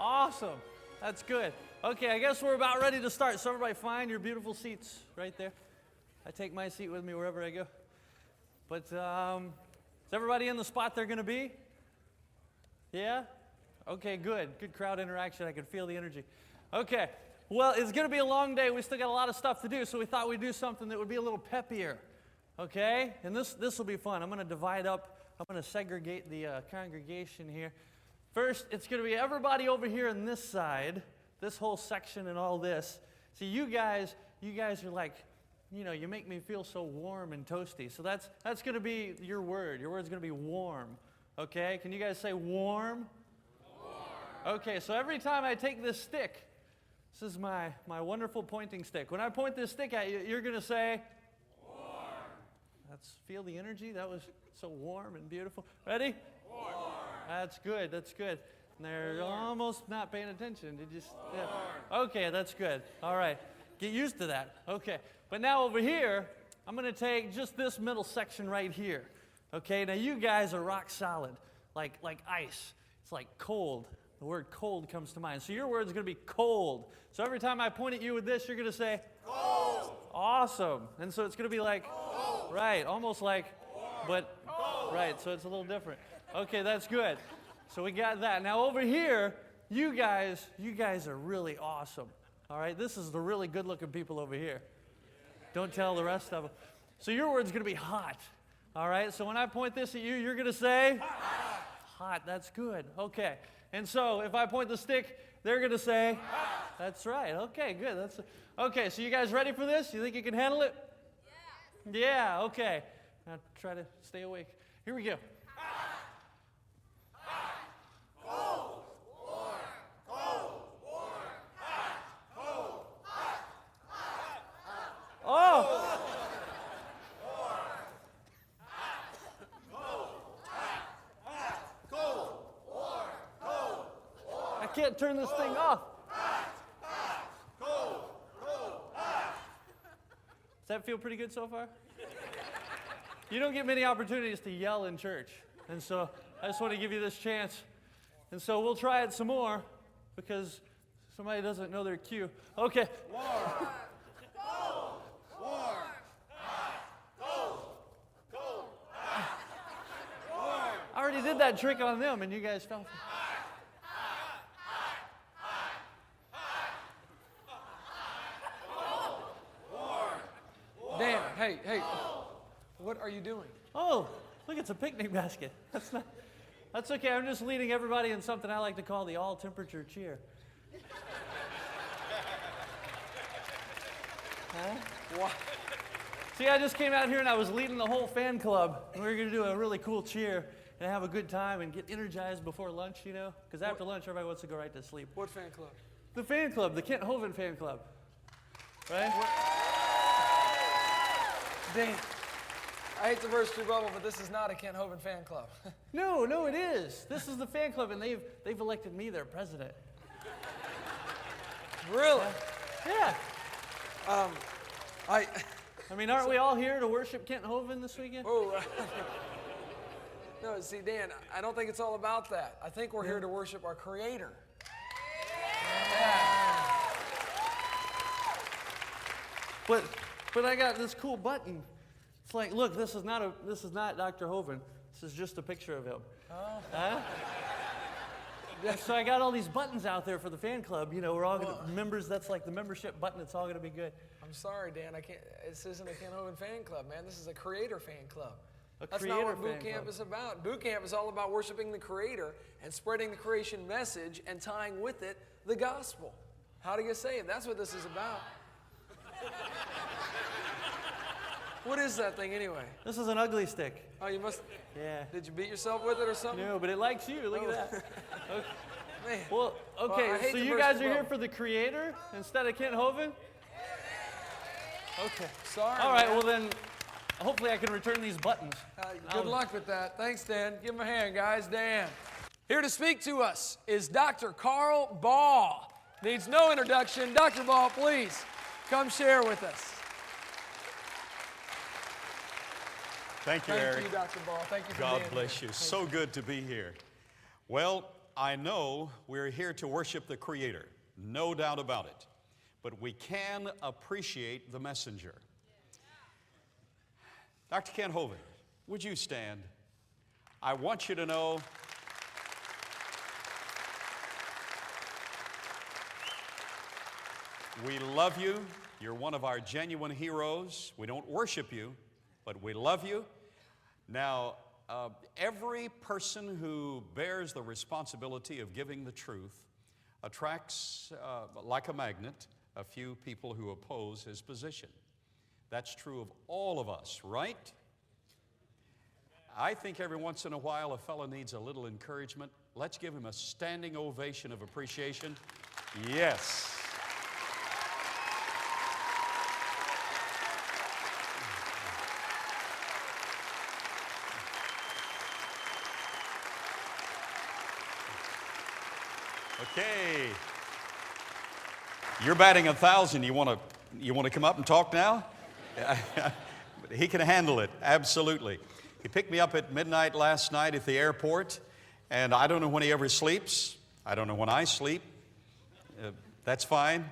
Awesome. That's good. Okay, I guess we're about ready to start. So everybody find your beautiful seats right there. I take my seat with me wherever I go. But is everybody in the spot they're going to be? Yeah? Okay, good. Good crowd interaction. I can feel the energy. Okay. Well, it's going to be a long day. We still got a lot of stuff to do, so we thought we'd do something that would be a little peppier. Okay? And this will be fun. I'm going to divide up. I'm going to segregate the congregation here. First, it's going to be everybody over here on this side, this whole section and all this. See, you guys are like, you know, you make me feel so warm and toasty. So that's going to be your word. Your word's going to be warm. Okay? Can you guys say warm? Warm. Okay, so every time I take this stick, this is my wonderful pointing stick. When I point this stick at you, you're going to say warm. Feel the energy. That was so warm and beautiful. Ready? Warm. That's good. That's good. And they're almost not paying attention. Did you? Yeah. Okay, that's good. All right. Get used to that. Okay. But now over here, I'm going to take just this middle section right here. Okay. Now you guys are rock solid, like ice. It's like cold. The word cold comes to mind. So your word's going to be cold. So every time I point at you with this, you're going to say cold. Awesome. And so it's going to be like cold. Right, almost like, but cold. Right. So it's a little different. Okay, that's good. So we got that. Now over here, you guys are really awesome. All right, this is the really good-looking people over here. Don't tell the rest of them. So your word's going to be hot. All right, so when I point this at you, you're going to say hot. Hot, that's good. Okay, and so if I point the stick, they're going to say hot. That's right. Okay, good. Okay, so you guys ready for this? You think you can handle it? Yeah. Yeah, okay. Now try to stay awake. Here we go. Oh! I can't turn this thing off. Does that feel pretty good so far? You don't get many opportunities to yell in church. And so I just want to give you this chance. And so we'll try it some more because somebody doesn't know their cue. Okay. I already did that trick on them, and you guys fell. Dan, hey, what are you doing? Oh, look, it's a picnic basket. That's okay. I'm just leading everybody in something I like to call the all-temperature cheer. Huh? What? See, I just came out here and I was leading the whole fan club, and we were going to do a really cool cheer and have a good time and get energized before lunch, you know? Because after lunch, everybody wants to go right to sleep. What fan club? The fan club, the Kent Hovind fan club. Right? Dan, I hate to burst your bubble, but this is not a Kent Hovind fan club. No, it is. This is the fan club, and they've elected me their president. Really? Yeah. I mean, aren't we all here to worship Kent Hovind this weekend? Oh, no, see, Dan, I don't think it's all about that. I think we're here to worship our Creator. Yeah. But I got this cool button. It's like, look, this is not Dr. Hovind. This is just a picture of him. Oh. Huh? So I got all these buttons out there for the fan club. You know, we're all members. That's like the membership button. It's all going to be good. I'm sorry, Dan. I can't. This isn't a Kent Hovind fan club, man. This is a Creator fan club. That's not what boot camp is about. Boot camp is all about worshiping the Creator and spreading the creation message and tying with it the gospel. How to get saved. That's what this is about. What is that thing anyway? This is an ugly stick. Oh, you must. Yeah. Did you beat yourself with it or something? No, but it likes you. Look at that. Okay. Man. Well, okay, Well, so you guys are here for the Creator instead of Kent Hovind? Okay. Sorry. All right, man. well then, hopefully I can return these buttons. Good luck with that. Thanks, Dan. Give him a hand, guys. Dan. Here to speak to us is Dr. Carl Baugh. Needs no introduction. Dr. Baugh, please come share with us. Thank you, Eric. Thank you, Dr. Baugh. Thank you for God being bless here. you. So good to be here. Well, I know we're here to worship the Creator, no doubt about it, but we can appreciate the messenger. Dr. Ken Hovind, would you stand? I want you to know we love you. You're one of our genuine heroes. We don't worship you, but we love you. Now, every person who bears the responsibility of giving the truth attracts, like a magnet, a few people who oppose his position. That's true of all of us, right? I think every once in a while a fellow needs a little encouragement. Let's give him a standing ovation of appreciation. Yes. Okay. You're batting 1,000. You want to come up and talk now? He can handle it, absolutely. He picked me up at midnight last night at the airport, and I don't know when he ever sleeps. I don't know when I sleep. That's fine.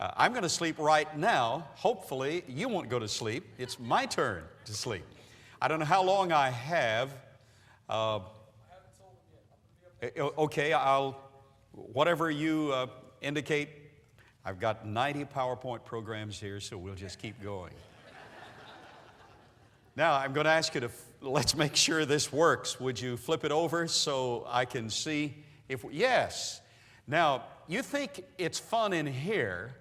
I'm going to sleep right now. Hopefully, you won't go to sleep. It's my turn to sleep. I don't know how long I have. Okay, whatever you indicate. I've got 90 PowerPoint programs here, so we'll just keep going. Now, I'm going to ask you to, let's make sure this works. Would you flip it over so I can see if, yes. Now, you think it's fun in here.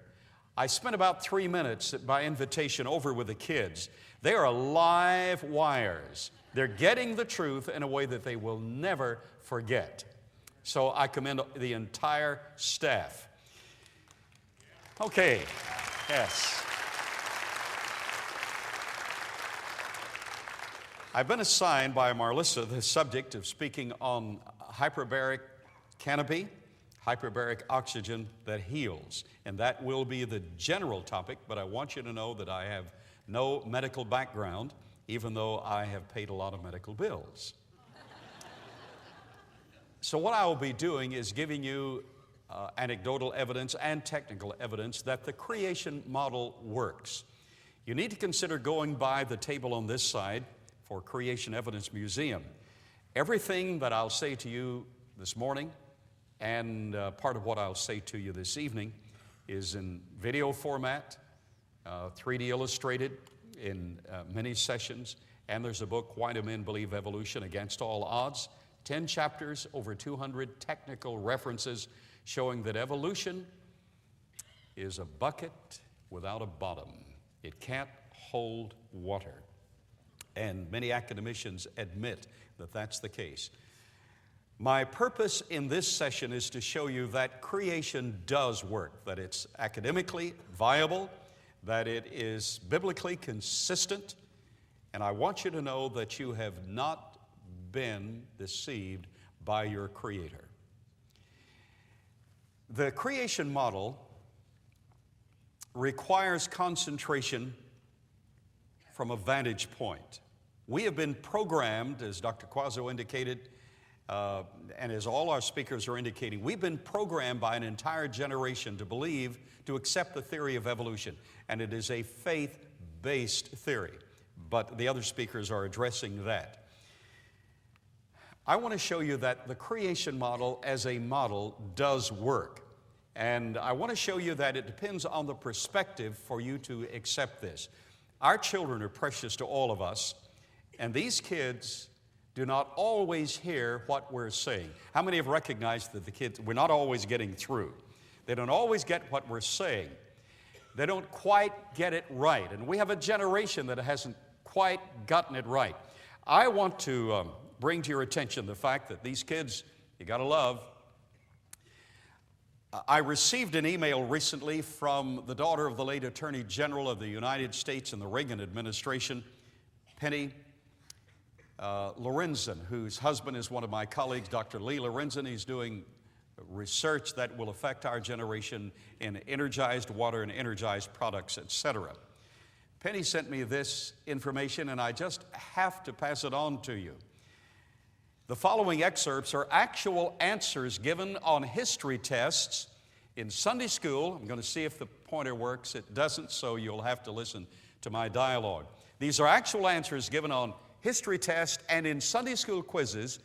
I spent about 3 minutes by invitation over with the kids. They are live wires. They're getting the truth in a way that they will never forget. So I commend the entire staff. Okay, yes. I've been assigned by Marlissa the subject of speaking on hyperbaric canopy, hyperbaric oxygen that heals. And that will be the general topic, but I want you to know that I have no medical background, even though I have paid a lot of medical bills. So what I will be doing is giving you anecdotal evidence and technical evidence that the creation model works. You need to consider going by the table on this side for Creation Evidence Museum. Everything that I'll say to you this morning and part of what I'll say to you this evening is in video format, 3D illustrated in many sessions, and there's a book, Why Do Men Believe Evolution Against All Odds? 10 chapters, over 200 technical references showing that evolution is a bucket without a bottom. It can't hold water. And many academicians admit that that's the case. My purpose in this session is to show you that creation does work, that it's academically viable, that it is biblically consistent, and I want you to know that you have not been deceived by your Creator. The creation model requires concentration from a vantage point. We have been programmed, as Dr. Quazzo indicated, and as all our speakers are indicating, we've been programmed by an entire generation to believe, to accept the theory of evolution, and it is a faith-based theory, but the other speakers are addressing that. I want to show you that the creation model as a model does work. And I want to show you that it depends on the perspective for you to accept this. Our children are precious to all of us, and these kids do not always hear what we're saying. How many have recognized that the kids, we're not always getting through? They don't always get what we're saying. They don't quite get it right. And we have a generation that hasn't quite gotten it right. I want to bring to your attention the fact that these kids, you got to love. I received an email recently from the daughter of the late Attorney General of the United States in the Reagan administration, Penny Lorenzen, whose husband is one of my colleagues, Dr. Lee Lorenzen. He's doing research that will affect our generation in energized water and energized products, etc. Penny sent me this information, and I just have to pass it on to you. The following excerpts are actual answers given on history tests in Sunday school. I'm going to see if the pointer works. It doesn't, so you'll have to listen to my dialogue. These are actual answers given on history tests and in Sunday school quizzes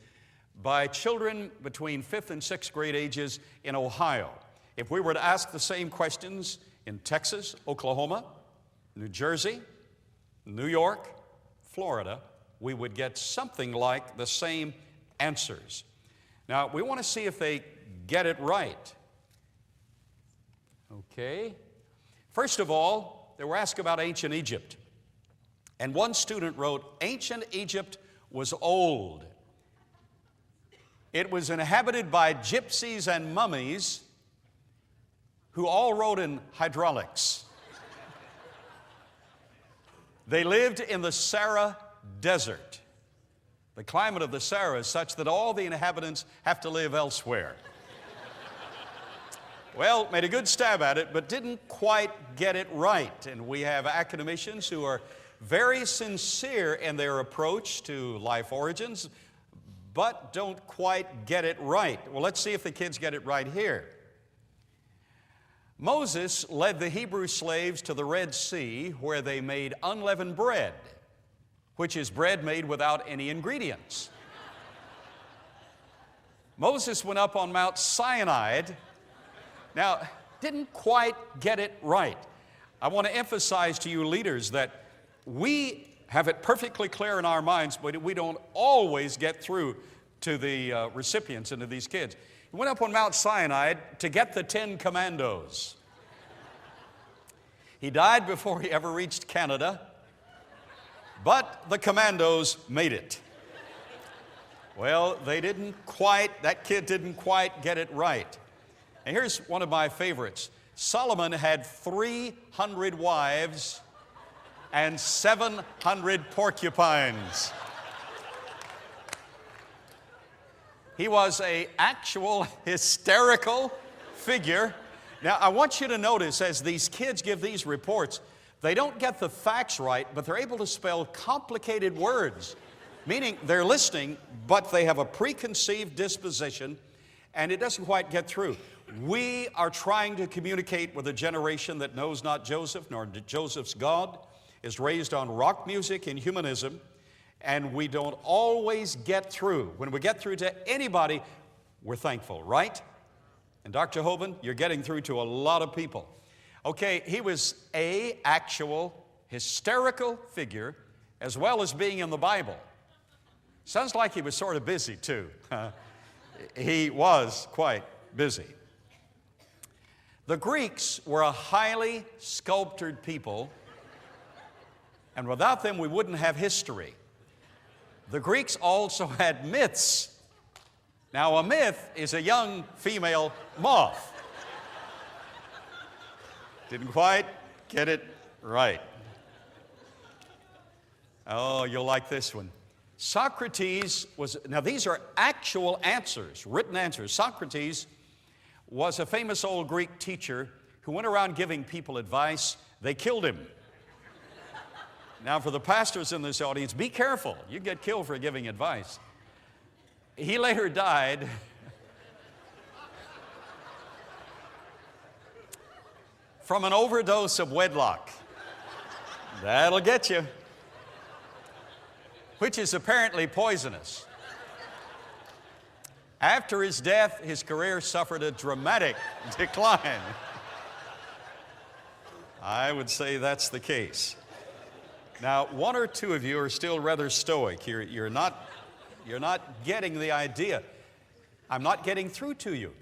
by children between 5th and 6th grade ages in Ohio. If we were to ask the same questions in Texas, Oklahoma, New Jersey, New York, Florida, we would get something like the same answers. Now, we want to see if they get it right. Okay. First of all, they were asked about ancient Egypt. And one student wrote, "Ancient Egypt was old. It was inhabited by gypsies and mummies who all rode in hydraulics. They lived in the Sahara Desert. The climate of the Sahara is such that all the inhabitants have to live elsewhere." Well, made a good stab at it, but didn't quite get it right. And we have academicians who are very sincere in their approach to life origins, but don't quite get it right. Well, let's see if the kids get it right here. Moses led the Hebrew slaves to the Red Sea, where they made unleavened bread, which is bread made without any ingredients. Moses went up on Mount Sinai. Now, didn't quite get it right. I want to emphasize to you leaders that we have it perfectly clear in our minds, but we don't always get through to the recipients and to these kids. He went up on Mount Sinai to get the 10 commandos. He died before he ever reached Canada, but the commandos made it. Well, that kid didn't quite get it right. And here's one of my favorites. Solomon had 300 wives and 700 porcupines. He was an actual hysterical figure. Now, I want you to notice as these kids give these reports, they don't get the facts right, but they're able to spell complicated words, meaning they're listening, but they have a preconceived disposition, and it doesn't quite get through. We are trying to communicate with a generation that knows not Joseph, nor Joseph's God, is raised on rock music and humanism, and we don't always get through. When we get through to anybody, we're thankful, right? And Dr. Hoban, you're getting through to a lot of people. Okay, he was an actual hysterical figure as well as being in the Bible. Sounds like he was sort of busy too. He was quite busy. The Greeks were a highly sculptured people, and without them we wouldn't have history. The Greeks also had myths. Now, a myth is a young female moth. Didn't quite get it right. Oh, you'll like this one. Socrates was, now these are actual answers, written answers. Socrates was a famous old Greek teacher who went around giving people advice. They killed him. Now, for the pastors in this audience, be careful. You get killed for giving advice. He later died from an overdose of wedlock. That'll get you. Which is apparently poisonous. After his death, his career suffered a dramatic decline. I would say that's the case. Now, one or two of you are still rather stoic. You're not getting the idea. I'm not getting through to you.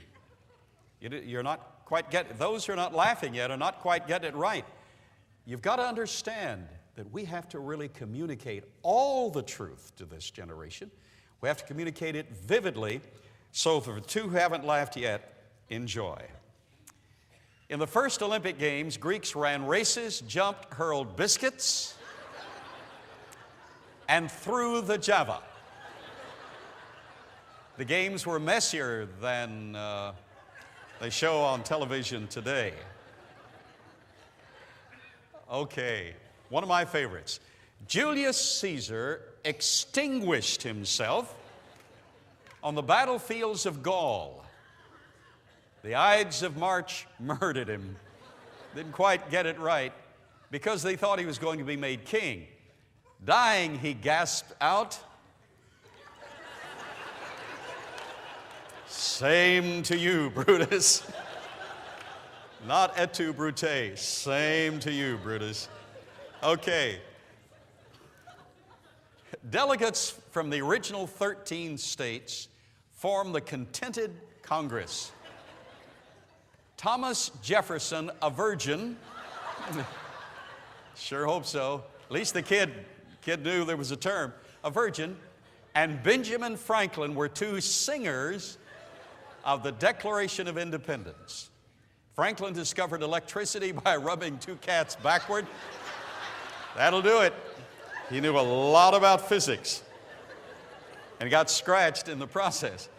You're not quite getting, those who are not laughing yet are not quite getting it right. You've got to understand that we have to really communicate all the truth to this generation. We have to communicate it vividly. So for the two who haven't laughed yet, enjoy. In the first Olympic Games, Greeks ran races, jumped, hurled biscuits, and threw the java. The games were messier than they show on television today. Okay, one of my favorites. Julius Caesar extinguished himself On the battlefields of Gaul, the Ides of March murdered him. Didn't quite get it right because they thought he was going to be made king. Dying, he gasped out, "Same to you, Brutus." Not et tu, Brute. Same to you, Brutus. Okay. Delegates from the original 13 states formed the Contented Congress. Thomas Jefferson, a virgin, sure hope so, at least the kid knew there was a term, a virgin, and Benjamin Franklin were two singers of the Declaration of Independence. Franklin discovered electricity by rubbing two cats backward. That'll do it. He knew a lot about physics and got scratched in the process.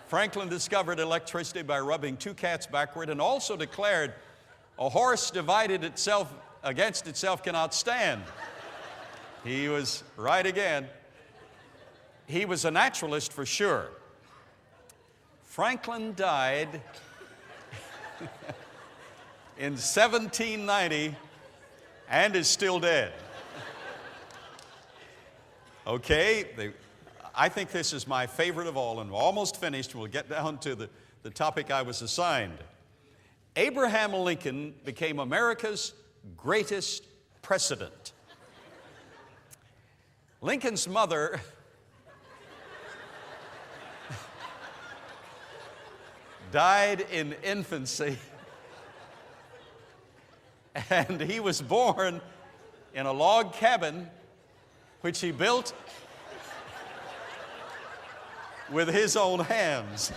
Franklin discovered electricity by rubbing two cats backward and also declared, "A horse divided itself against itself cannot stand." He was right again. He was a naturalist for sure. Franklin died in 1790 and is still dead. Okay, I think this is my favorite of all, and we're almost finished. We'll get down to the topic I was assigned. Abraham Lincoln became America's greatest president. Lincoln's mother died in infancy, and he was born in a log cabin which he built with his own hands.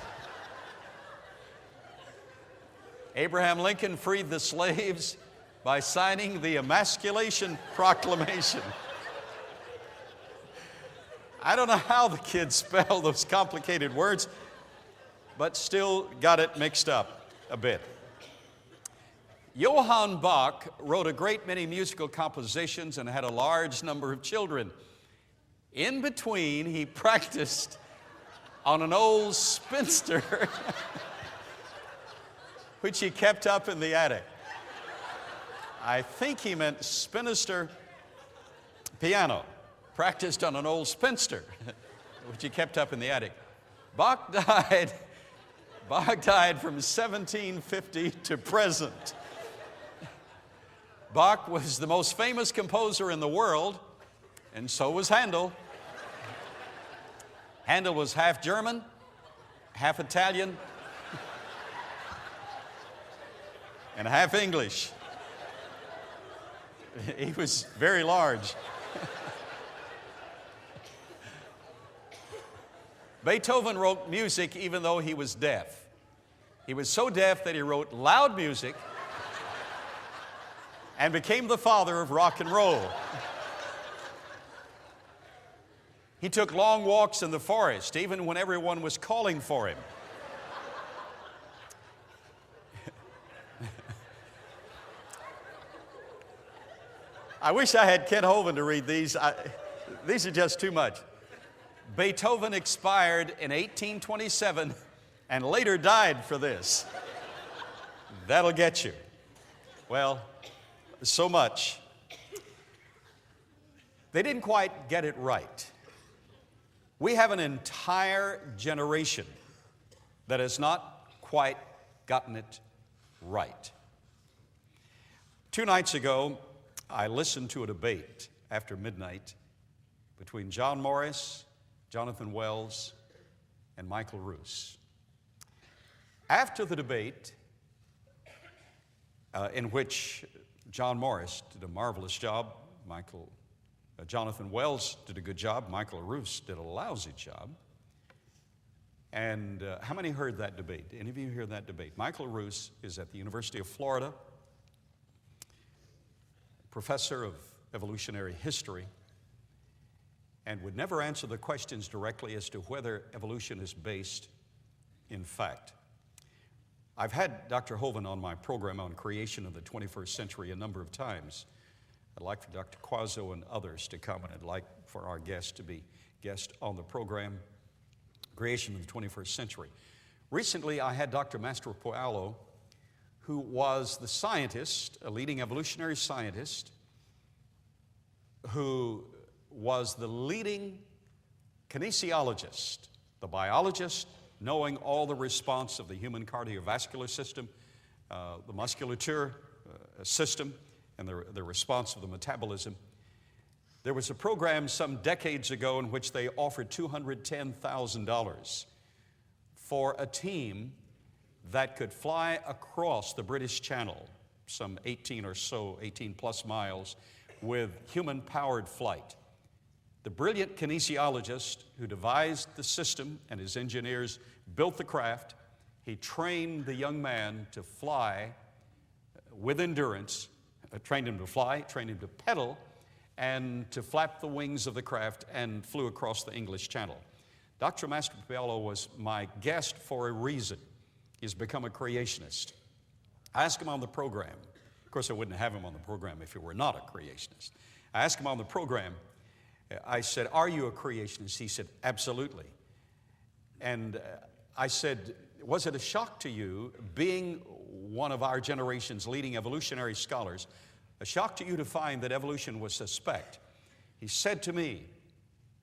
Abraham Lincoln freed the slaves by signing the Emasculation Proclamation. I don't know how the kids spell those complicated words, but still got it mixed up a bit. Johann Bach wrote a great many musical compositions and had a large number of children. In between, he practiced on an old spinster which he kept up in the attic. I think he meant spinster piano. Practiced on an old spinster which he kept up in the attic. Bach died from 1750 to present. Bach was the most famous composer in the world, and so was Handel. Handel was half German, half Italian, and half English. He was very large. Beethoven wrote music even though he was deaf. He was so deaf that he wrote loud music and became the father of rock and roll. He took long walks in the forest, even when everyone was calling for him. I wish I had Kent Hovind to read these. These are just too much. Beethoven expired in 1827 and later died for this. That'll get you. Well, so much. They didn't quite get it right. We have an entire generation that has not quite gotten it right. 2 nights ago, I listened to a debate after midnight between John Morris, Jonathan Wells, and Michael Roos. After the debate, in which John Morris did a marvelous job, Jonathan Wells did a good job, Michael Roos did a lousy job. And how many heard that debate? Any of you heard that debate? Michael Roos is at the University of Florida, professor of evolutionary history, and would never answer the questions directly as to whether evolution is based in fact. I've had Dr. Hovind on my program on creation of the 21st century a number of times. I'd like for Dr. Quazzo and others to come, and I'd like for our guest to be guest on the program. creation of the 21st century. Recently, I had Dr. Mastropiano, who was the scientist, a leading evolutionary scientist, who was the leading kinesiologist, the biologist, knowing all the response of the human cardiovascular system, the musculature system, and the response of the metabolism. There was a program some decades ago in which they offered $210,000 for a team that could fly across the British Channel, some 18 plus miles, with human-powered flight. The brilliant kinesiologist who devised the system and his engineers built the craft, he trained the young man to fly with endurance, trained him to fly, trained him to pedal, and to flap the wings of the craft, and flew across the English Channel. Dr. Mastropiano was my guest for a reason. He's become a creationist. I asked him on the program. Of course, I wouldn't have him on the program if he were not a creationist. I asked him on the program, I said, "Are you a creationist?" He said, "Absolutely." And I said, "Was it a shock to you, being one of our generation's leading evolutionary scholars, a shock to you to find that evolution was suspect?" He said to me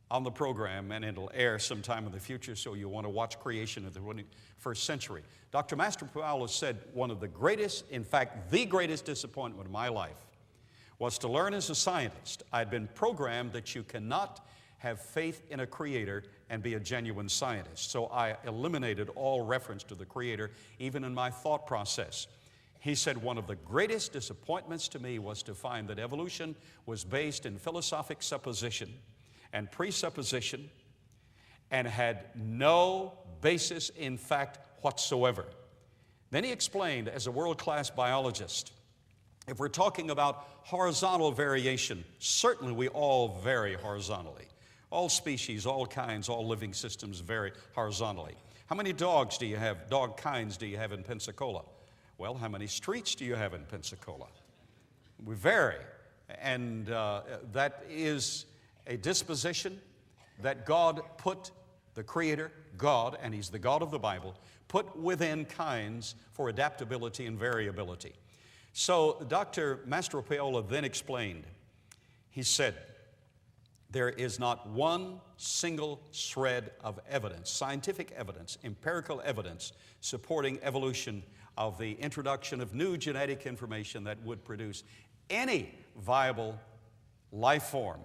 on the program, and it'll air sometime in the future, so you'll want to watch Creation of the 21st Century. Dr. Mastropiano said one of the greatest, in fact, the greatest disappointment of my life was to learn as a scientist. I'd been programmed that you cannot have faith in a creator and be a genuine scientist. So I eliminated all reference to the creator, even in my thought process. He said one of the greatest disappointments to me was to find that evolution was based in philosophic supposition and presupposition and had no basis in fact whatsoever. Then he explained, as a world-class biologist, if we're talking about horizontal variation, certainly we all vary horizontally. All species, all kinds, all living systems vary horizontally. How many dogs do you have, dog kinds do you have in Pensacola? Well, how many streets do you have in Pensacola? We vary, and that is a disposition that God put, the Creator, God, and He's the God of the Bible, put within kinds for adaptability and variability. So Dr. Mastropiano then explained, he said, there is not one single shred of evidence, scientific evidence, empirical evidence, supporting evolution of the introduction of new genetic information that would produce any viable life form.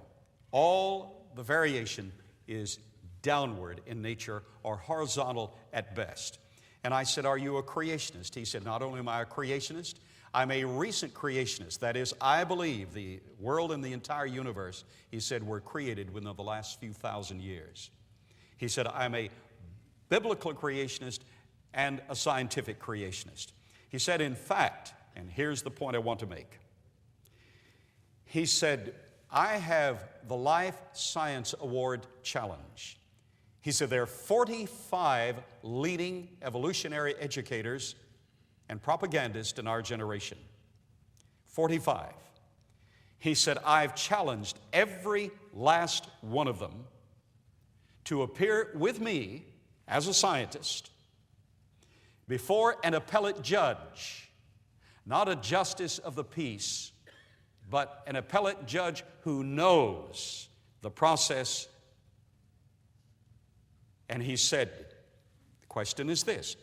All the variation is downward in nature or horizontal at best. And I said, "Are you a creationist?" He said, "Not only am I a creationist, I'm a recent creationist. That is, I believe the world and the entire universe," he said, "were created within the last few thousand years." He said, "I'm a biblical creationist and a scientific creationist." He said, in fact, and here's the point I want to make. He said, "I have the Life Science Award Challenge." He said, there are 45 leading evolutionary educators and propagandists in our generation. 45. He said, I've challenged every last one of them to appear with me as a scientist before an appellate judge, not a justice of the peace, but an appellate judge who knows the process. And he said, the question is this: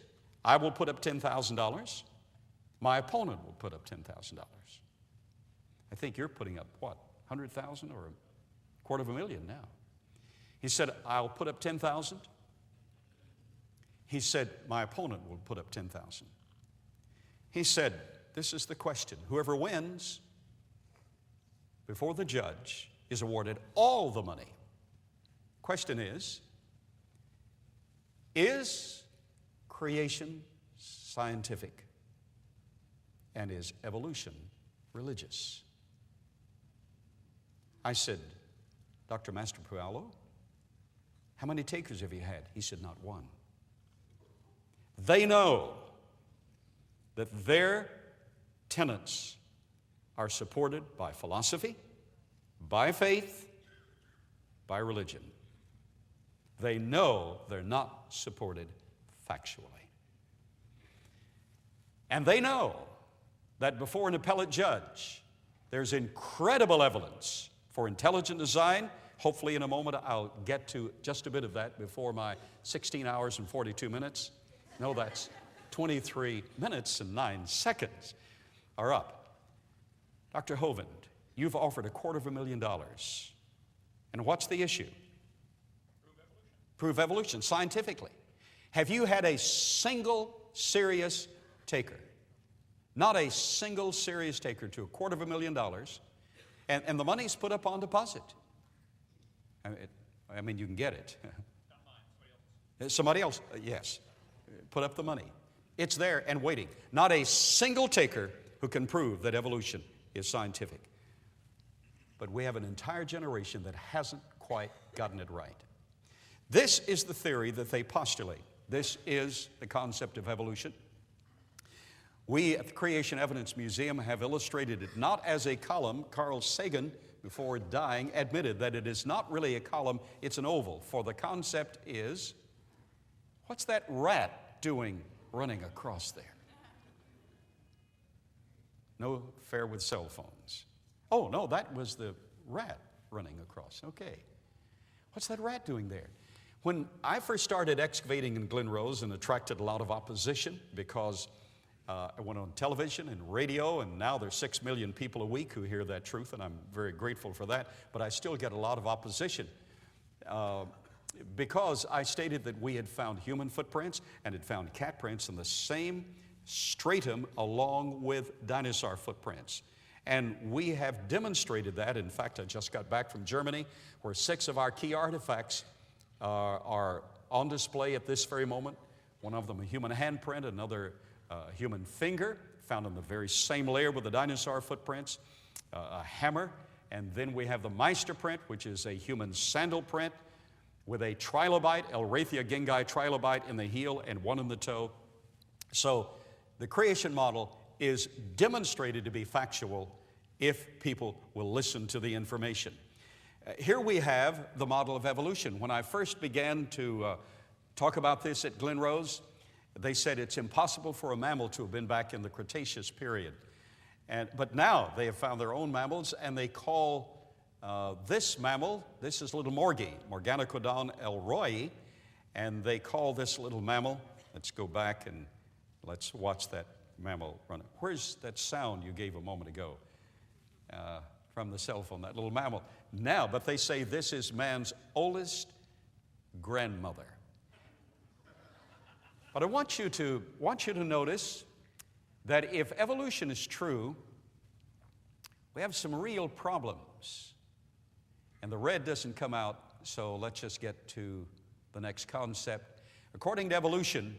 I will put up $10,000. My opponent will put up $10,000. I think you're putting up, what, 100,000 or $250,000 now. He said, I'll put up 10,000. He said, my opponent will put up 10,000. He said, this is the question. Whoever wins before the judge is awarded all the money. Question is creation scientific? And is evolution religious? I said, Dr. Mastropiano, how many takers have you had? He said, not one. They know that their tenets are supported by philosophy, by faith, by religion. They know they're not supported factually. And they know that before an appellate judge, there's incredible evidence for intelligent design. Hopefully in a moment I'll get to just a bit of that before my 16 hours and 42 minutes. No, that's 23 minutes and 9 seconds are up. Dr. Hovind, you've offered $250,000. And what's the issue? Prove evolution scientifically. Have you had a single serious taker? Not a single serious taker to $250,000, and the money's put up on deposit. I mean, you can get it. Not mine, somebody else. Yes. Put up the money. It's there and waiting. Not a single taker who can prove that evolution is scientific. But we have an entire generation that hasn't quite gotten it right. This is the theory that they postulate. This is the concept of evolution. We at the Creation Evidence Museum have illustrated it not as a column. Carl Sagan, before dying, admitted that it is not really a column, it's an oval. For the concept is, what's that rat doing running across there? No fair with cell phones. Oh, no, that was the rat running across. Okay. What's that rat doing there? When I first started excavating in Glen Rose and attracted a lot of opposition because I went on television and radio, and now there's 6 million people a week who hear that truth, and I'm very grateful for that, but I still get a lot of opposition because I stated that we had found human footprints and had found cat prints in the same stratum along with dinosaur footprints. And we have demonstrated that. In fact, I just got back from Germany, where 6 of our key artifacts are on display at this very moment. One of them a human handprint, another human finger, found in the very same layer with the dinosaur footprints, a hammer, and then we have the Meister print, which is a human sandal print with a trilobite, Elrathia gengai trilobite in the heel and one in the toe. So the creation model is demonstrated to be factual if people will listen to the information. Here we have the model of evolution. When I first began to talk about this at Glen Rose, they said it's impossible for a mammal to have been back in the Cretaceous period. But now they have found their own mammals, and they call this mammal, this is little Morgie, Morganocodon elroyi, and they call this little mammal, let's go back and let's watch that mammal run. Where's that sound you gave a moment ago from the cell phone, that little mammal? Now, but they say this is man's oldest grandmother. But I want you to notice that if evolution is true, we have some real problems. And the red doesn't come out, so let's just get to the next concept. According to evolution,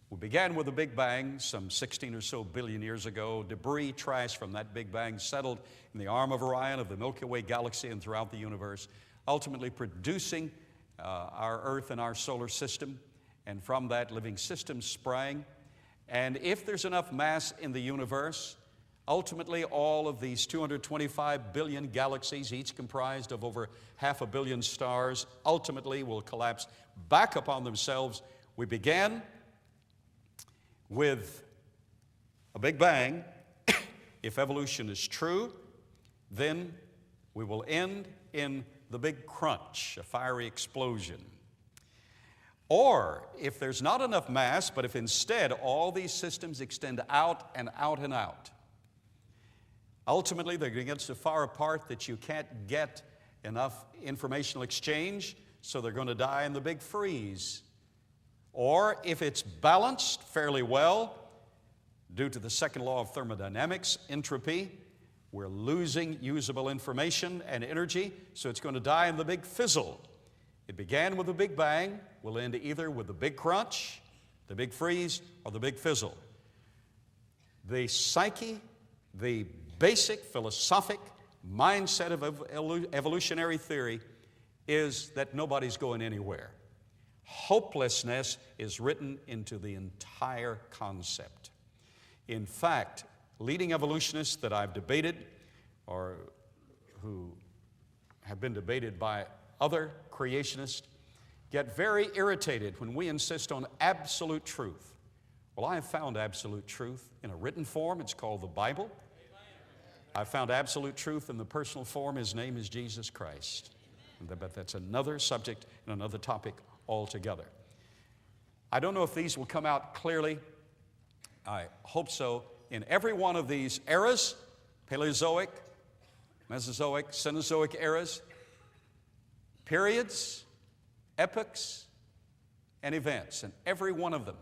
we began with a Big Bang some 16 or so billion years ago. Debris, trash from that Big Bang settled in the arm of Orion of the Milky Way galaxy and throughout the universe, ultimately producing our Earth and our solar system. And from that, living systems sprang. And if there's enough mass in the universe, ultimately all of these 225 billion galaxies, each comprised of over 500 million stars, ultimately will collapse back upon themselves. We began with a Big Bang. If evolution is true, then we will end in the Big Crunch, a fiery explosion. Or if there's not enough mass, but if instead all these systems extend out and out and out, ultimately they're going to get so far apart that you can't get enough informational exchange, so they're going to die in the Big Freeze. Or if it's balanced fairly well, due to the second law of thermodynamics, entropy, we're losing usable information and energy, so it's going to die in the Big Fizzle. It began with the Big Bang, will end either with the Big Crunch, the Big Freeze, or the Big Fizzle. The psyche, the basic philosophic mindset of evolutionary theory is that nobody's going anywhere. Hopelessness is written into the entire concept. In fact, leading evolutionists that I've debated, or who have been debated by other creationists, get very irritated when we insist on absolute truth. Well, I have found absolute truth in a written form. It's called the Bible. I've found absolute truth in the personal form. His name is Jesus Christ. But that's another subject and another topic altogether. I don't know if these will come out clearly. I hope so. In every one of these eras, Paleozoic, Mesozoic, Cenozoic eras, periods, epochs, and events, in every one of them,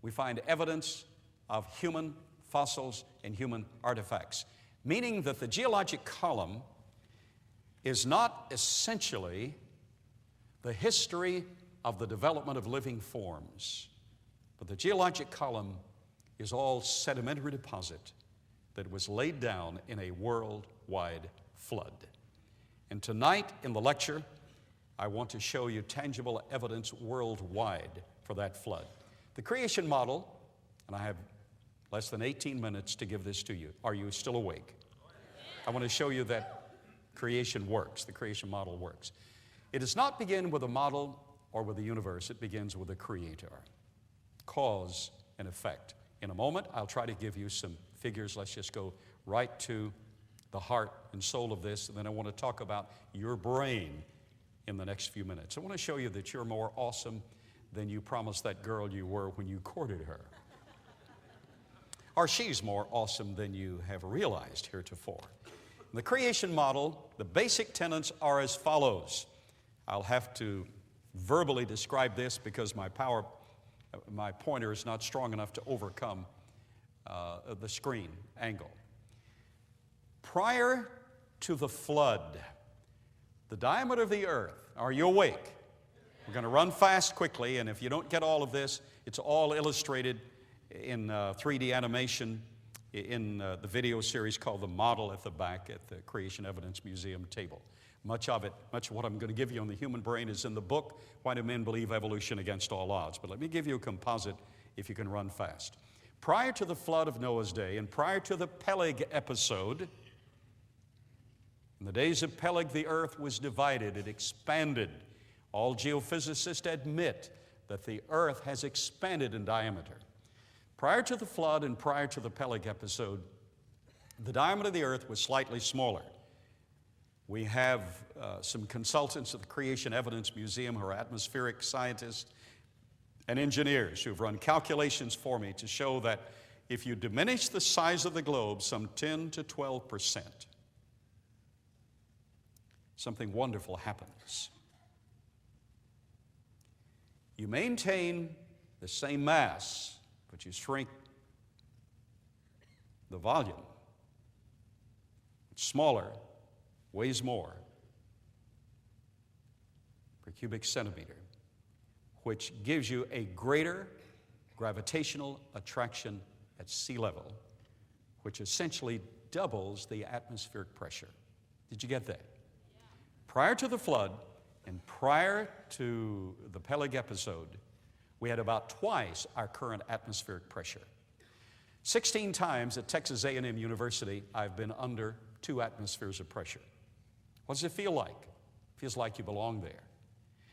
we find evidence of human fossils and human artifacts, meaning that the geologic column is not essentially the history of the development of living forms, but the geologic column is all sedimentary deposit that was laid down in a worldwide flood. And tonight in the lecture, I want to show you tangible evidence worldwide for that flood. The creation model, and I have less than 18 minutes to give this to you. Are you still awake? I want to show you that creation works, the creation model works. It does not begin with a model or with a universe. It begins with a creator. Cause and effect. In a moment, I'll try to give you some figures. Let's just go right to the heart and soul of this, and then I want to talk about your brain in the next few minutes. I want to show you that you're more awesome than you promised that girl you were when you courted her. Or she's more awesome than you have realized heretofore. In the creation model, the basic tenets are as follows. I'll have to verbally describe this because my pointer is not strong enough to overcome the screen angle. Prior to the flood, the diameter of the earth, are you awake? We're going to run fast quickly, and if you don't get all of this, it's all illustrated in 3D animation in the video series called The Model at the back at the Creation Evidence Museum table. Much of what I'm going to give you on the human brain is in the book, Why Do Men Believe Evolution Against All Odds? But let me give you a composite if you can run fast. Prior to the flood of Noah's day and prior to the Peleg episode, in the days of Peleg, the earth was divided. It expanded. All geophysicists admit that the earth has expanded in diameter. Prior to the flood and prior to the Peleg episode, the diameter of the earth was slightly smaller. We have some consultants at the Creation Evidence Museum who are atmospheric scientists and engineers who have run calculations for me to show that if you diminish the size of the globe some 10 to 12%, something wonderful happens. You maintain the same mass, but you shrink the volume. It's smaller, weighs more per cubic centimeter, which gives you a greater gravitational attraction at sea level, which essentially doubles the atmospheric pressure. Did you get that? Prior to the flood and prior to the Peleg episode, we had about twice our current atmospheric pressure. 16 times at Texas A&M University, I've been under 2 atmospheres of pressure. What does it feel like? It feels like you belong there.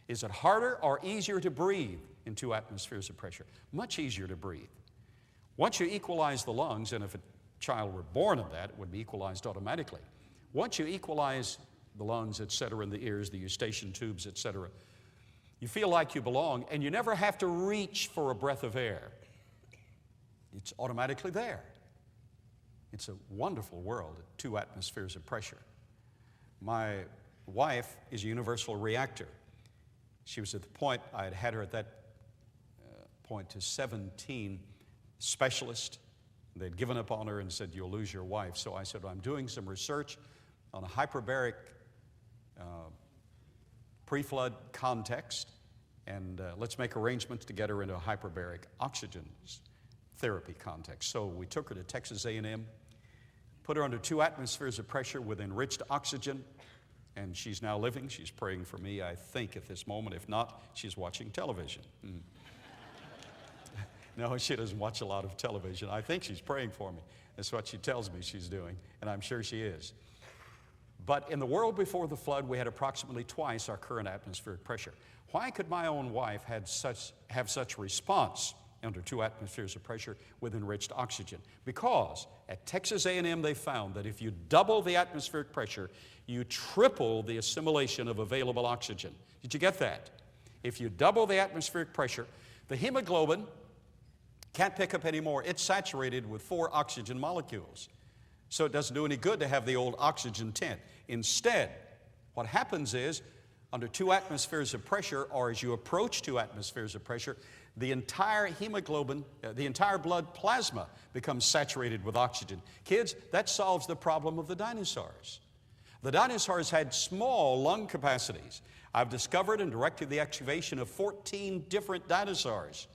Is it harder or easier to breathe in 2 atmospheres of pressure? Much easier to breathe. Once you equalize the lungs, and if a child were born in that, it would be equalized automatically. Once you equalize the lungs, etc., and the ears, the eustachian tubes, etc., you feel like you belong, and you never have to reach for a breath of air. It's automatically there. It's a wonderful world at 2 atmospheres of pressure. My wife is a universal reactor. She was at the point, I had her at that point to 17 specialists. They'd given up on her and said, you'll lose your wife. So I said, well, I'm doing some research on a hyperbaric pre-flood context, and let's make arrangements to get her into a hyperbaric oxygen therapy context. So we took her to Texas A&M, put her under 2 atmospheres of pressure with enriched oxygen, and she's now living. She's praying for me, I think, at this moment. If not, she's watching television. No, she doesn't watch a lot of television. I think she's praying for me. That's what she tells me she's doing, and I'm sure she is. But in the world before the flood, we had approximately twice our current atmospheric pressure. Why could my own wife have such response under 2 atmospheres of pressure with enriched oxygen? Because at Texas A&M they found that if you double the atmospheric pressure, you triple the assimilation of available oxygen. Did you get that? If you double the atmospheric pressure, the hemoglobin can't pick up any more. It's saturated with 4 oxygen molecules. So it doesn't do any good to have the old oxygen tent. Instead, what happens is, under 2 atmospheres of pressure, or as you approach 2 atmospheres of pressure, the entire hemoglobin, the entire blood plasma becomes saturated with oxygen. Kids, that solves the problem of the dinosaurs. The dinosaurs had small lung capacities. I've discovered and directed the excavation of 14 different dinosaurs.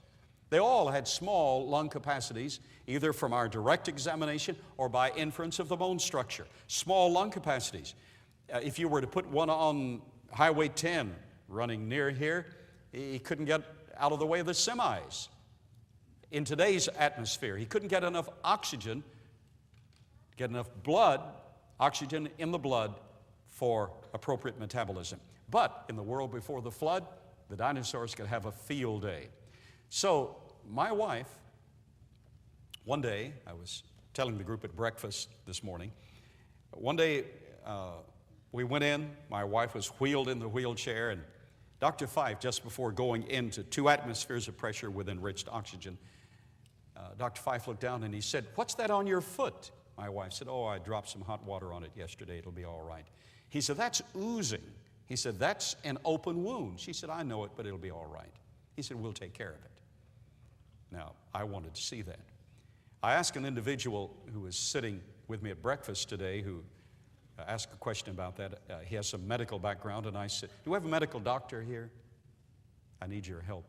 They all had small lung capacities, either from our direct examination or by inference of the bone structure. Small lung capacities. If you were to put one on Highway 10 running near here, he couldn't get out of the way of the semis. In today's atmosphere, he couldn't get enough oxygen, get enough blood, oxygen in the blood for appropriate metabolism. But in the world before the flood, the dinosaurs could have a field day. So my wife, one day, I was telling the group at breakfast this morning, one day we went in, my wife was wheeled in the wheelchair, and Dr. Fife, just before going into 2 atmospheres of pressure with enriched oxygen, Dr. Fife looked down and he said, "What's that on your foot?" My wife said, "Oh, I dropped some hot water on it yesterday, it'll be all right." He said, "That's oozing." He said, "That's an open wound." She said, "I know it, but it'll be all right." He said, "We'll take care of it." Now, I wanted to see that. I asked an individual who was sitting with me at breakfast today who asked a question about that. He has some medical background, and I said, "Do we have a medical doctor here? I need your help.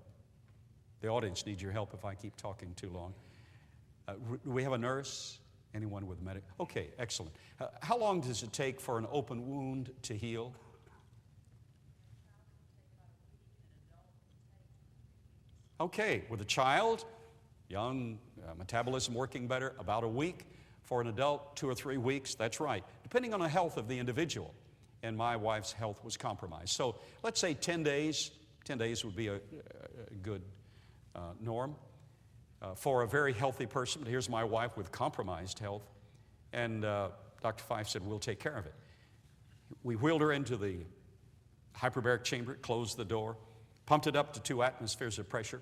The audience needs your help if I keep talking too long. Do we have a nurse? Anyone with medical? Okay, excellent. How long does it take for an open wound to heal?" Okay, with a child, young, metabolism working better, about a week. For an adult, 2 or 3 weeks, that's right, depending on the health of the individual. And my wife's health was compromised. So let's say 10 days. 10 days would be a good norm for a very healthy person. But here's my wife with compromised health. And Dr. Fife said, "We'll take care of it." We wheeled her into the hyperbaric chamber, closed the door, pumped it up to 2 atmospheres of pressure.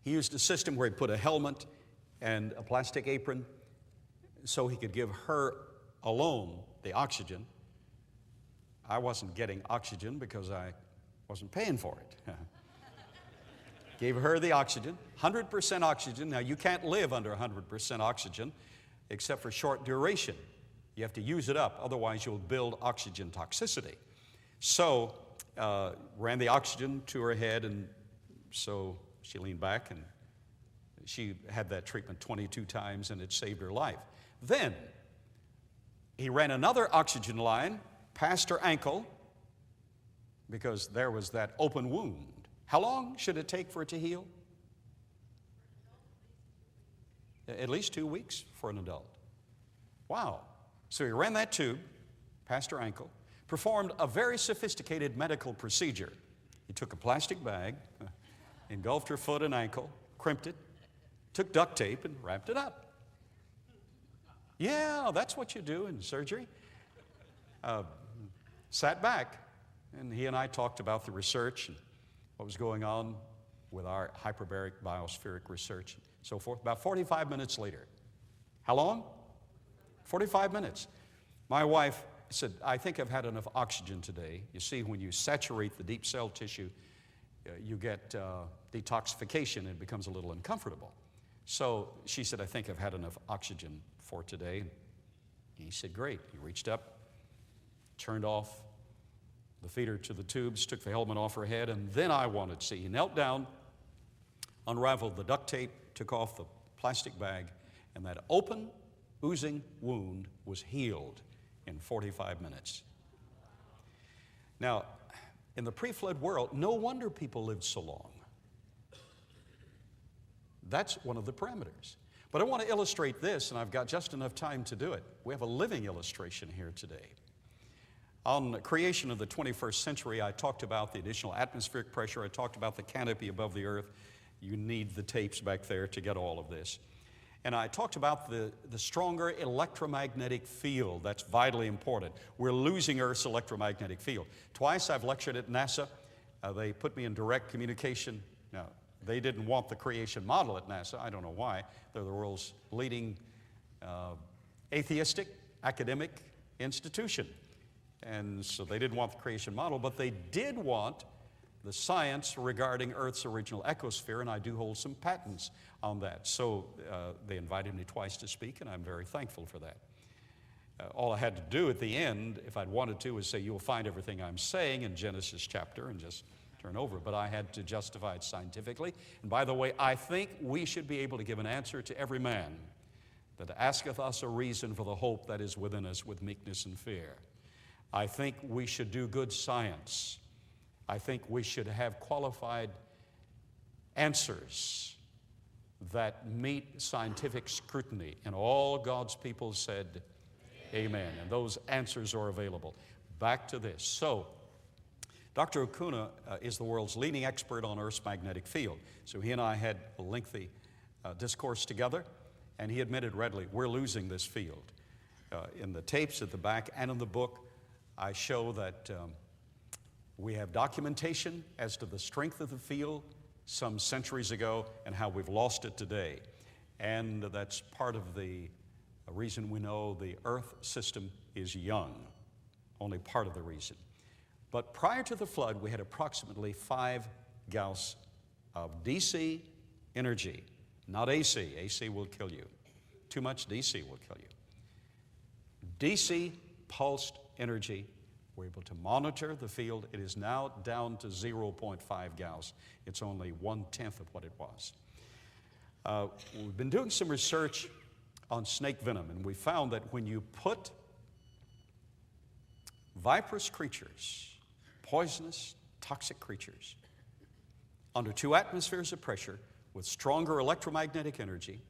He used a system where he put a helmet and a plastic apron so he could give her alone the oxygen. I wasn't getting oxygen because I wasn't paying for it. Gave her the oxygen, 100% oxygen. Now, you can't live under 100% oxygen except for short duration. You have to use it up, otherwise you'll build oxygen toxicity. So, ran the oxygen to her head, and so she leaned back, and she had that treatment 22 times, and it saved her life. Then, he ran another oxygen line past her ankle because there was that open wound. How long should it take for it to heal? At least 2 weeks for an adult. Wow. So he ran that tube past her ankle, performed a very sophisticated medical procedure. He took a plastic bag, engulfed her foot and ankle, crimped it, took duct tape and wrapped it up. Yeah, that's what you do in surgery. Sat back, and he and I talked about the research and what was going on with our hyperbaric biospheric research and so forth. About 45 minutes later. How long? 45 minutes. My wife said, "I think I've had enough oxygen today." You see, when you saturate the deep cell tissue, you get detoxification and it becomes a little uncomfortable. So she said, "I think I've had enough oxygen for today." He said, "Great." He reached up, turned off the feeder to the tubes, took the helmet off her head, and then I wanted to see. He knelt down, unraveled the duct tape, took off the plastic bag, and that open, oozing wound was healed in 45 minutes. Now, in the pre-flood world, no wonder people lived so long. That's one of the parameters. But I want to illustrate this, and I've got just enough time to do it. We have a living illustration here today. On the creation of the 21st century, I talked about the additional atmospheric pressure. I talked about the canopy above the earth. You need the tapes back there to get all of this. And I talked about the stronger electromagnetic field. That's vitally important. We're losing Earth's electromagnetic field. Twice I've lectured at NASA. They put me in direct communication. Now, they didn't want the creation model at NASA. I don't know why. They're the world's leading atheistic academic institution. And so they didn't want the creation model, but they did want the science regarding Earth's original ecosphere, and I do hold some patents on that. So they invited me twice to speak, and I'm very thankful for that. All I had to do at the end, if I'd wanted to, is say, you'll find everything I'm saying in Genesis chapter, and just turn over. But I had to justify it scientifically. And by the way, I think we should be able to give an answer to every man that asketh us a reason for the hope that is within us with meekness and fear. I think we should do good science. I think we should have qualified answers that meet scientific scrutiny. And all God's people said, amen. And those answers are available. Back to this. So, Dr. Okuna is the world's leading expert on Earth's magnetic field. So he and I had a lengthy discourse together, and he admitted readily, we're losing this field. In the tapes at the back and in the book, I show that we have documentation as to the strength of the field some centuries ago and how we've lost it today. And that's part of the reason we know the Earth system is young, only part of the reason. But prior to the flood, we had approximately 5 Gauss of DC energy, not AC. AC will kill you. Too much DC will kill you. DC pulsed energy. We're able to monitor the field. It is now down to 0.5 Gauss. It's only 1/10 of what it was. We've been doing some research on snake venom, and we found that when you put viperous creatures, poisonous, toxic creatures, under 2 atmospheres of pressure with stronger electromagnetic energy,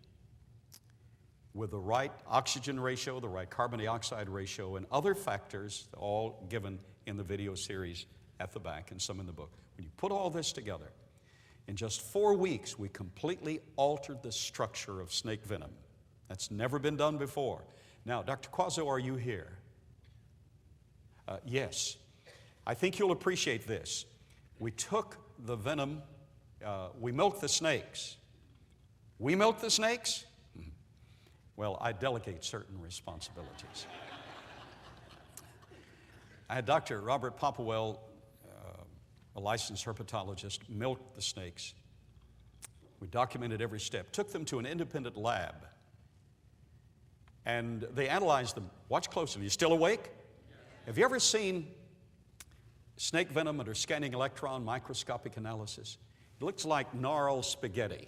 with the right oxygen ratio, the right carbon dioxide ratio, and other factors, all given in the video series at the back and some in the book. When you put all this together, in just 4 weeks, we completely altered the structure of snake venom. That's never been done before. Now, Dr. Quazzo, are you here? Yes. I think you'll appreciate this. We took the venom, we milked the snakes. We milked the snakes? Well, I delegate certain responsibilities. I had Dr. Robert Popwell, a licensed herpetologist, milk the snakes. We documented every step, took them to an independent lab, and they analyzed them. Watch closely. Are you still awake? Have you ever seen snake venom under scanning electron microscopic analysis? It looks like gnarled spaghetti.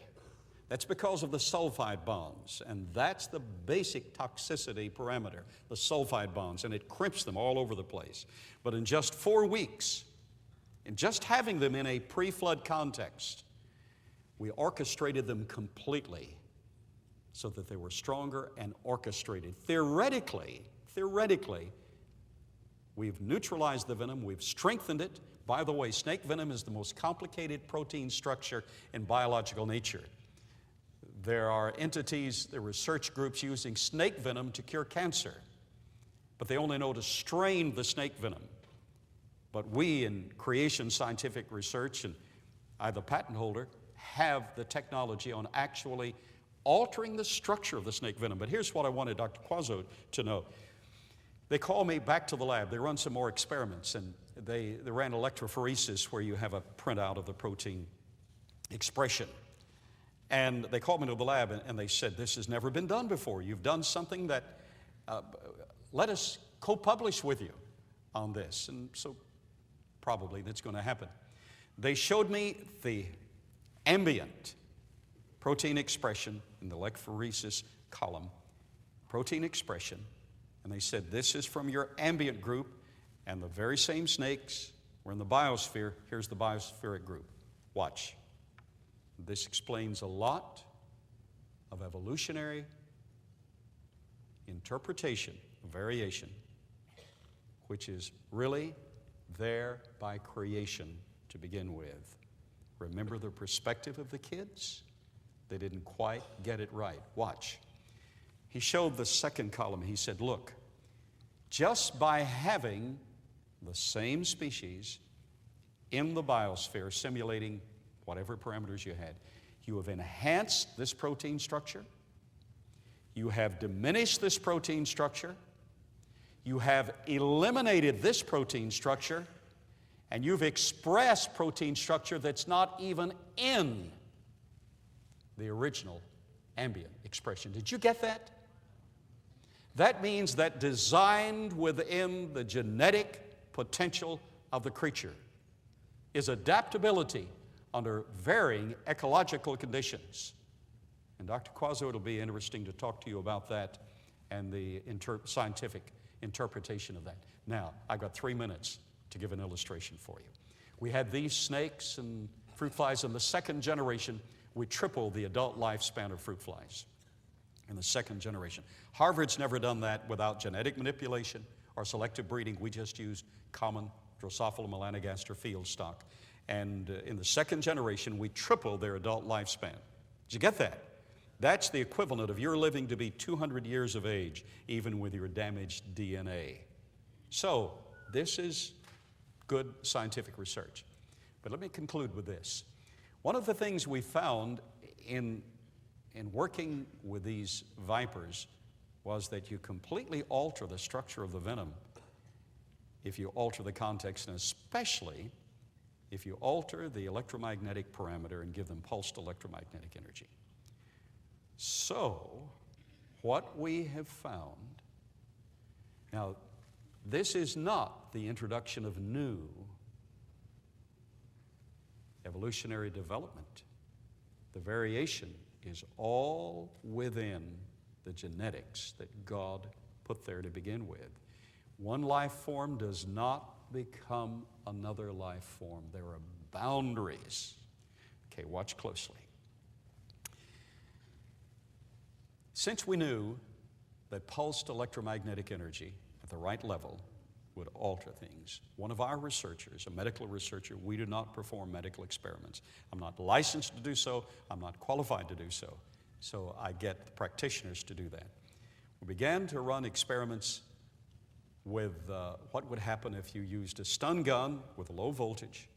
That's because of the sulfide bonds, and that's the basic toxicity parameter, the sulfide bonds, and it crimps them all over the place. But in just 4 weeks, in just having them in a pre-flood context, we orchestrated them completely so that they were stronger and orchestrated. Theoretically, we've neutralized the venom, we've strengthened it. By the way, snake venom is the most complicated protein structure in biological nature. There are entities, there are research groups using snake venom to cure cancer, but they only know to strain the snake venom. But we in creation scientific research, and I, the patent holder, have the technology on actually altering the structure of the snake venom. But here's what I wanted Dr. Quazzo to know. They call me back to the lab. They run some more experiments, and they ran electrophoresis where you have a printout of the protein expression. And they called me to the lab, and they said, this has never been done before. You've done something that, let us co-publish with you on this. And so probably that's going to happen. They showed me the ambient protein expression in the electrophoresis column, protein expression, and they said, this is from your ambient group, and the very same snakes were in the biosphere. Here's the biospheric group. Watch. This explains a lot of evolutionary interpretation, variation, which is really there by creation to begin with. Remember the perspective of the kids? They didn't quite get it right. Watch. He showed the second column. He said, look, just by having the same species in the biosphere simulating whatever parameters you had, you have enhanced this protein structure, you have diminished this protein structure, you have eliminated this protein structure, and you've expressed protein structure that's not even in the original ambient expression. Did you get that? That means that designed within the genetic potential of the creature is adaptability under varying ecological conditions. And Dr. Quazzo, it'll be interesting to talk to you about that and the scientific interpretation of that. Now, I've got 3 minutes to give an illustration for you. We had these snakes and fruit flies in the second generation. We tripled the adult lifespan of fruit flies in the second generation. Harvard's never done that without genetic manipulation or selective breeding. We just used common Drosophila melanogaster field stock. And in the second generation, we tripled their adult lifespan. Did you get that? That's the equivalent of your living to be 200 years of age, even with your damaged DNA. So, this is good scientific research. But let me conclude with this. One of the things we found in working with these vipers was that you completely alter the structure of the venom if you alter the context, and especially if you alter the electromagnetic parameter and give them pulsed electromagnetic energy. So, what we have found, now this is not the introduction of new evolutionary development. The variation is all within the genetics that God put there to begin with. One life form does not become another life form. There are boundaries. Okay, watch closely. Since we knew that pulsed electromagnetic energy at the right level would alter things, one of our researchers, a medical researcher, we do not perform medical experiments. I'm not licensed to do so. I'm not qualified to do so. So I get practitioners to do that. We began to run experiments with what would happen if you used a stun gun with a low voltage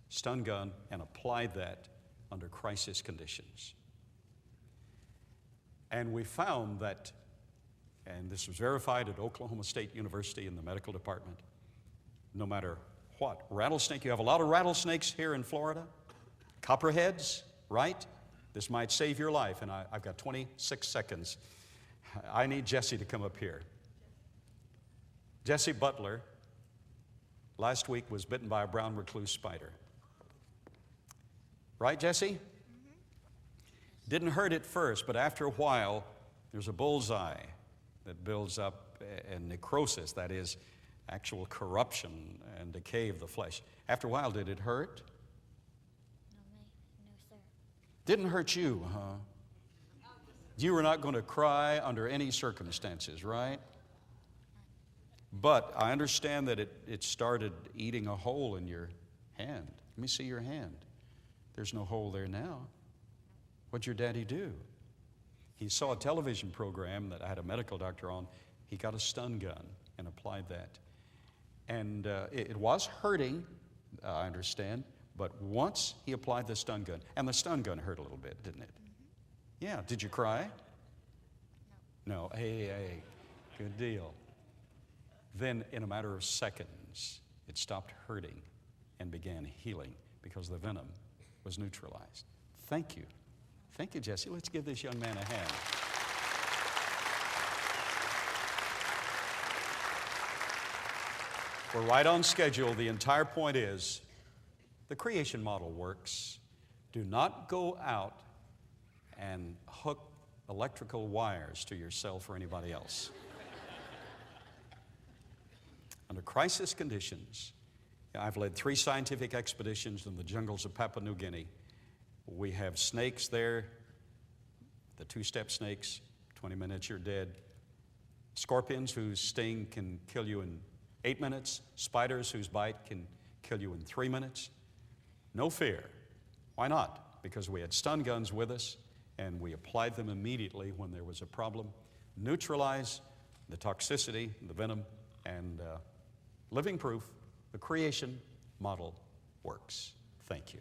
stun gun and applied that under crisis conditions. And we found that, and this was verified at Oklahoma State University in the medical department, no matter what, rattlesnake, you have a lot of rattlesnakes here in Florida, copperheads, right? This might save your life, and I've got 26 seconds. I need Jesse to come up here. Jesse Butler, last week, was bitten by a brown recluse spider. Right, Jesse? Didn't hurt at first, but after a while, there's a bullseye that builds up and necrosis, that is, actual corruption and decay of the flesh. After a while, did it hurt? No, sir. Didn't hurt you, huh? You were not going to cry under any circumstances, right? But I understand that it started eating a hole in your hand. Let me see your hand. There's no hole there now. What'd your daddy do? He saw a television program that I had a medical doctor on. He got a stun gun and applied that. And it was hurting, I understand, but once he applied the stun gun, and the stun gun hurt a little bit, didn't it? Mm-hmm. Yeah, did you cry? No. Hey, good deal. Then in a matter of seconds, it stopped hurting and began healing because the venom was neutralized. Thank you. Thank you, Jesse. Let's give this young man a hand. We're right on schedule. The entire point is the creation model works. Do not go out and hook electrical wires to yourself or anybody else. Under crisis conditions, I've led 3 scientific expeditions in the jungles of Papua New Guinea. We have snakes there, the 2-step snakes, 20 minutes you're dead. Scorpions whose sting can kill you in 8 minutes. Spiders whose bite can kill you in 3 minutes. No fear. Why not? Because we had stun guns with us, and we applied them immediately when there was a problem. Neutralize the toxicity, the venom, and living proof, the creation model works. Thank you.